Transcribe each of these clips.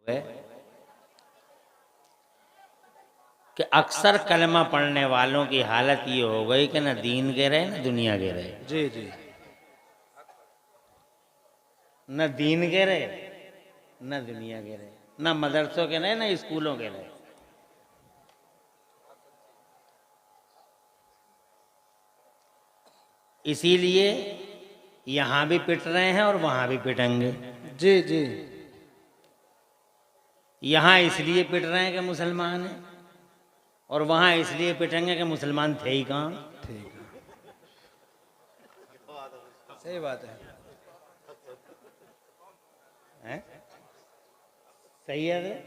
है कि अक्सर कलमा पढ़ने वालों की हालत ये हो गई कि न दीन के रहे न दुनिया के रहे। जी जी। न दीन के रहे न दुनिया के रहे, न मदरसों के रहे न स्कूलों के रहे। इसीलिए यहां भी पिट रहे हैं और वहां भी पिटेंगे। जी जी। यहां इसलिए पिट रहे हैं कि मुसलमान हैं और वहां इसलिए पिटेंगे कि मुसलमान थे ही कहाँ। ठीक है, सही बात है सही है।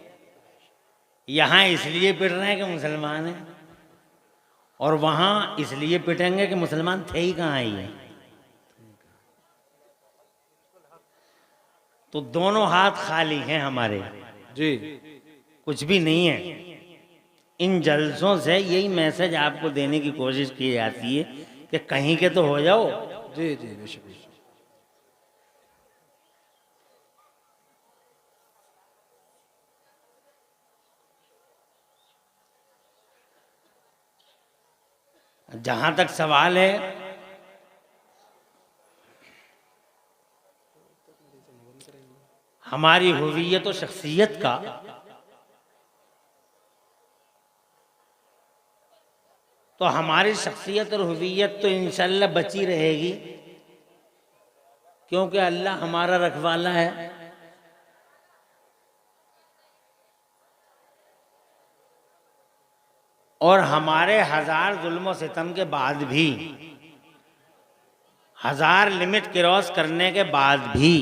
यहां इसलिए पिट रहे हैं कि मुसलमान हैं और वहां इसलिए पिटेंगे कि मुसलमान थे ही कहाँ ही है। तो दोनों हाथ खाली हैं हमारे, जी कुछ भी नहीं है। इन जलसों से यही मैसेज आपको देने की कोशिश की जाती है कि कहीं के तो हो जाओ। जी जी, बेशक बेशक। जहां तक सवाल है हमारी हुवियत और शख्सियत का, तो हमारी शख्सियत और हुवियत तो इंशाल्लाह बची रहेगी, क्योंकि अल्लाह हमारा रखवाला है। और हमारे हजार जुल्म सितम के बाद भी, हजार लिमिट क्रॉस करने के बाद भी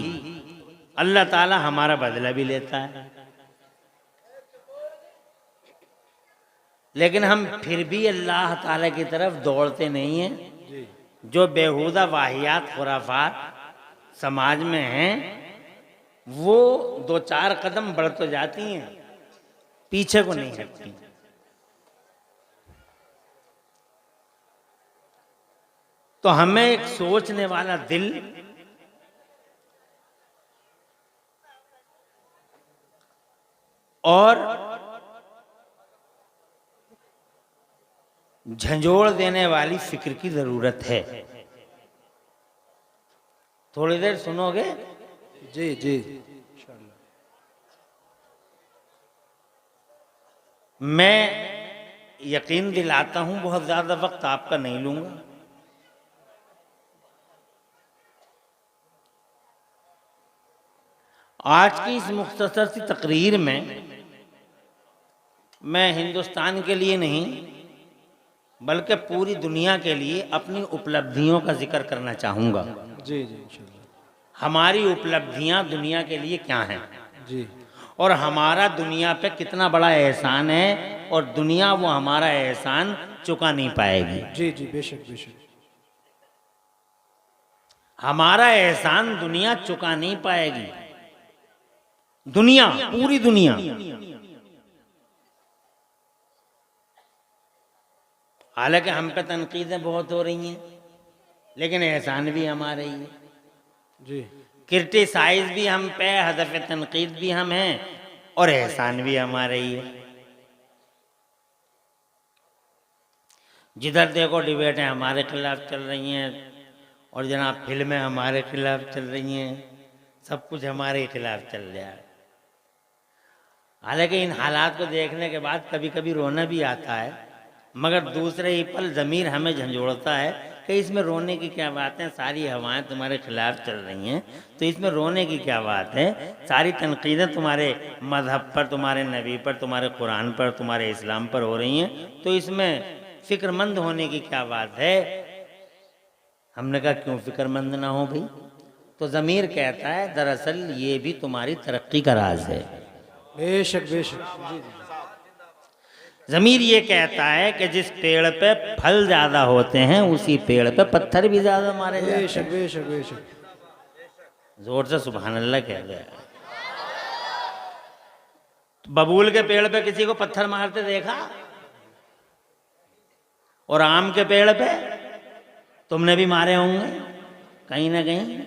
अल्लाह ताला हमारा बदला भी लेता है। लेकिन हम फिर भी अल्लाह ताला की तरफ दौड़ते नहीं हैं। जो बेहुदा वाहियात खुराफात समाज में हैं वो दो चार कदम बढ़ तो जाती हैं, पीछे को नहीं हटती। तो हमें एक सोचने वाला दिल और झंझोड़ देने वाली फिक्र की जरूरत है। थोड़ी देर सुनोगे? जी जी। मैं यकीन दिलाता हूं बहुत ज्यादा वक्त आपका नहीं लूंगा। आज की इस मुख्तसर सी तकरीर में मैं हिंदुस्तान के लिए नहीं बल्कि पूरी दुनिया के लिए अपनी उपलब्धियों का जिक्र करना चाहूँगा। जी जी इंशाल्लाह। हमारी उपलब्धियां दुनिया के लिए क्या हैं जी और हमारा दुनिया पे कितना बड़ा एहसान है, और दुनिया वो हमारा एहसान चुका नहीं पाएगी। जी जी, बेशक बेशक। हमारा एहसान दुनिया चुका नहीं पाएगी। दुनिया, पूरी दुनिया। हालांकि हम पे तनकीदें बहुत हो रही हैं लेकिन एहसान भी हमारा ही है। जी क्रिटिसाइज भी हम पे, हदफ तनकीद भी हम हैं और एहसान भी हमारा ही है। जिधर देखो डिबेटें हमारे खिलाफ चल रही हैं और जनाब फिल्में हमारे खिलाफ चल रही हैं, सब कुछ हमारे खिलाफ चल रहा है। हालांकि इन हालात को देखने के बाद कभी कभी रोना भी आता है, मगर दूसरे ही पल ज़मीर हमें झंझोड़ता है कि इसमें रोने की क्या बात है, सारी हवाएं तुम्हारे खिलाफ चल रही हैं तो इसमें रोने की क्या बात है। सारी तनकीदें तुम्हारे मजहब पर, तुम्हारे नबी पर, तुम्हारे कुरान पर, तुम्हारे इस्लाम पर हो रही हैं तो इसमें फ़िक्रमंद होने की क्या बात है। हमने कहा क्यों फ़िक्रमंद ना हो भाई? तो ज़मीर कहता है दरअसल ये भी तुम्हारी तरक्की का राज है। बेशक बेशक। जी जी। ज़मीर ये कहता है कि जिस पेड़ पे फल ज़्यादा होते हैं उसी पेड़ पे पत्थर भी ज़्यादा मारे जाते हैं। बेशक बेशक बेशक। जोर से सुभान अल्लाह कह दे। बबूल के पेड़ पे किसी को पत्थर मारते देखा? और आम के पेड़ पे तुमने भी मारे होंगे कहीं ना कहीं।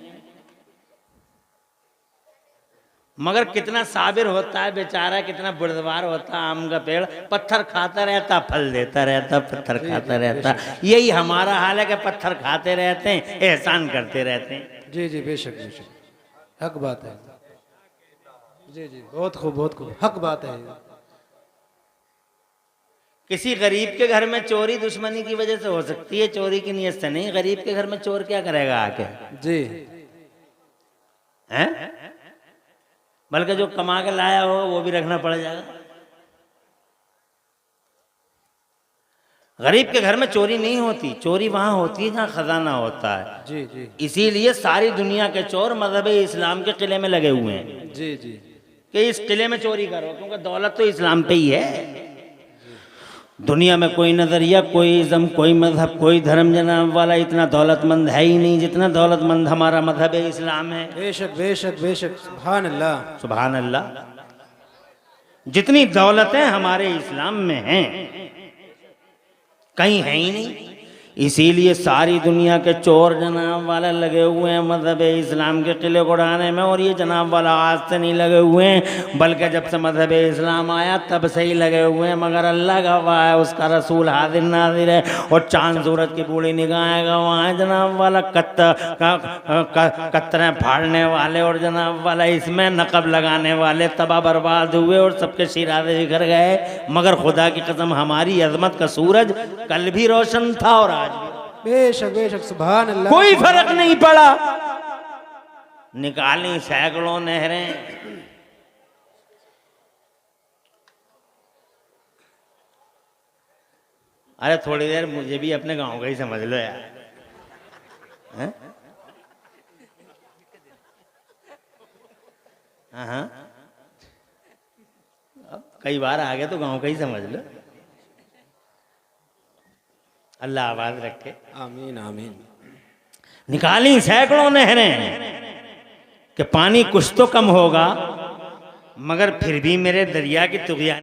मगर कितना साबिर होता है बेचारा, कितना बुर्दवार होता है। आम का पेड़ पत्थर खाता रहता, फल देता रहता, पत्थर खाता रहता। यही हमारा हाल है कि पत्थर खाते रहते हैं, एहसान करते रहते हैं। जी जी बेशक बेशक, हक बात है। जी जी बहुत खूब, हक बात है। किसी गरीब के घर में चोरी दुश्मनी की वजह से हो सकती है, चोरी की नीयत से नहीं। गरीब के घर में चोर क्या करेगा आके? जी हैं? बल्कि जो कमा के लाया होगा वो भी रखना पड़ जाएगा। गरीब के घर में चोरी नहीं होती, चोरी वहां होती है जहां खजाना होता है। जी जी इसीलिए सारी दुनिया के चोर मजहब इस्लाम के किले में लगे हुए हैं जी जी कि इस किले में चोरी करो, क्योंकि दौलत तो इस्लाम पे ही है। दुनिया में कोई नजरिया, कोई इज़्म, कोई मजहब, कोई धर्म जनाब वाला इतना दौलतमंद है ही नहीं जितना दौलतमंद हमारा मजहब इस्लाम है। बेशक बेशक बेशक, सुभान अल्लाह सुभान अल्लाह। जितनी दौलतें हमारे इस्लाम में हैं कहीं है ही नहीं। इसीलिए सारी दुनिया के चोर जनाब वाला लगे हुए हैं मजहब इस्लाम के किले को उड़ाने में। और ये जनाब वाला आज से नहीं लगे हुए हैं, बल्कि जब से मजहब इस्लाम आया तब से ही लगे हुए हैं। मगर अल्लाह का वाह है, उसका रसूल हाजिर नाजिर है। और चांद सूरज की बूढ़ी निगाहें गवाह है जनाब वाला। कतरें फाड़ने वाले और जनाब वाला इसमें नकब लगाने वाले तबाह बर्बाद हुए और सबके शिराजे बिखर गए। मगर खुदा की कसम हमारी अजमत का सूरज कल भी रोशन था और आज बेशक बेशक, सुभान अल्लाह। कोई फर्क नहीं पड़ा। निकाली सैकड़ों नहरें, अरे थोड़ी देर मुझे भी अपने गांव का ही समझ लो यार। हैं? हाँ, अब कई बार आ गए तो गांव का ही समझ लो। अल्लाह आवाज रखे। आमीन आमीन। निकाली सैकड़ों नहरें कि पानी कुछ तो कम होगा, मगर फिर भी मेरे दरिया की तुगयानी